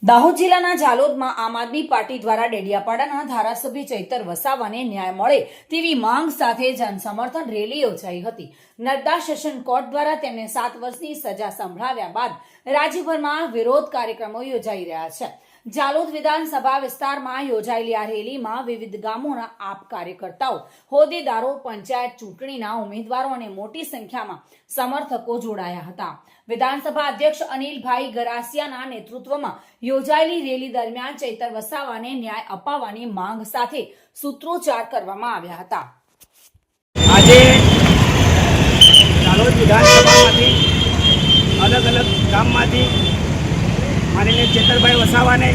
દાહોદ જિલ્લાના જાલોદમાં આમ આદમી પાર્ટી દ્વારા ડેડિયાપાડાના ધારાસભ્ય ચૈતર વસાવાને ન્યાય મળે તેવી માંગ સાથે જનસમર્થન રેલી યોજાઈ હતી। નર્મદા સેશન કોર્ટ દ્વારા તેમને 7 વર્ષની સજા સંભળાવ્યા બાદ રાજ્યભરમાં વિરોધ કાર્યક્રમો યોજાઈ રહ્યા છે। જાલોદ વિધાનસભા વિસ્તારમાં યોજાયેલી આ રેલીમાં વિવિધ ગામોના આપ કાર્યકર્તાઓ, હોદ્દેદારો, પંચાયત ચૂંટણીના ઉમેદવારો અને મોટી સંખ્યામાં સમર્થકો જોડાયા હતા। વિધાનસભા અધ્યક્ષ અનિલભાઈ ગરાસિયાના નેતૃત્વમાં યોજાયેલી રેલી દરમિયાન ચૈતર વસાવાને ન્યાય અપાવવાની માંગ સાથે સૂત્રોચ્ચાર કરવામાં આવ્યા હતા। આજે જાલોદ વિધાનસભામાંથી અલગ અલગ ગામમાંથી માનનીય ચેતરભાઈ વસાવાને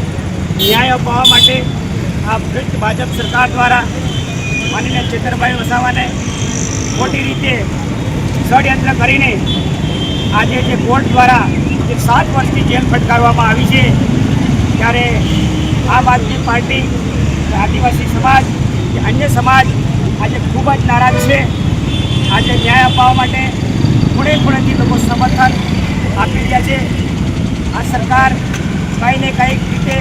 ન્યાય અપાવવા માટે આ ભ્રષ્ટ ભાજપ સરકાર દ્વારા માનનીય ચેતરભાઈ વસાવાને ખોટી રીતે ષડયંત્ર કરીને આજે જે કોર્ટ દ્વારા જે 7 વર્ષની જેલ ફટકારવામાં આવી છે, ત્યારે આમ આદમી પાર્ટી, આદિવાસી સમાજ કે અન્ય સમાજ આજે ખૂબ જ નારાજ છે। આજે ન્યાય અપાવવા માટે ખૂણેથી લોકો સમર્થન આપી રહ્યા છે। આ સરકાર કંઈ ને કંઈક રીતે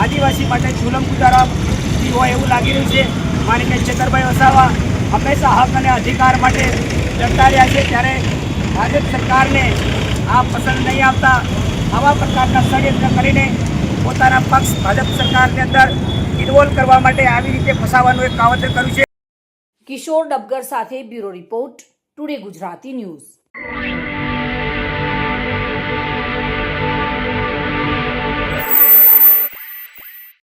આદિવાસી માટે જુલમ ગુજારતી હોય એવું લાગી રહ્યું છે। માનનીય ચેતરભાઈ વસાવા હંમેશા હક અને અધિકાર માટે લડતા રહ્યા છે, ત્યારે ભાજપ સરકારને આ પસંદ નહીં આવતા આવા પ્રકારના ષડયંત્ર કરીને પોતાના પક્ષ ભાજપ સરકારની અંદર ઇન્વોલ્વ કરવા માટે આવી રીતે ફસાવાનું એક કાવતર કર્યું છે। કિશોર ડબગર સાથે bureau report, today Gujarati news.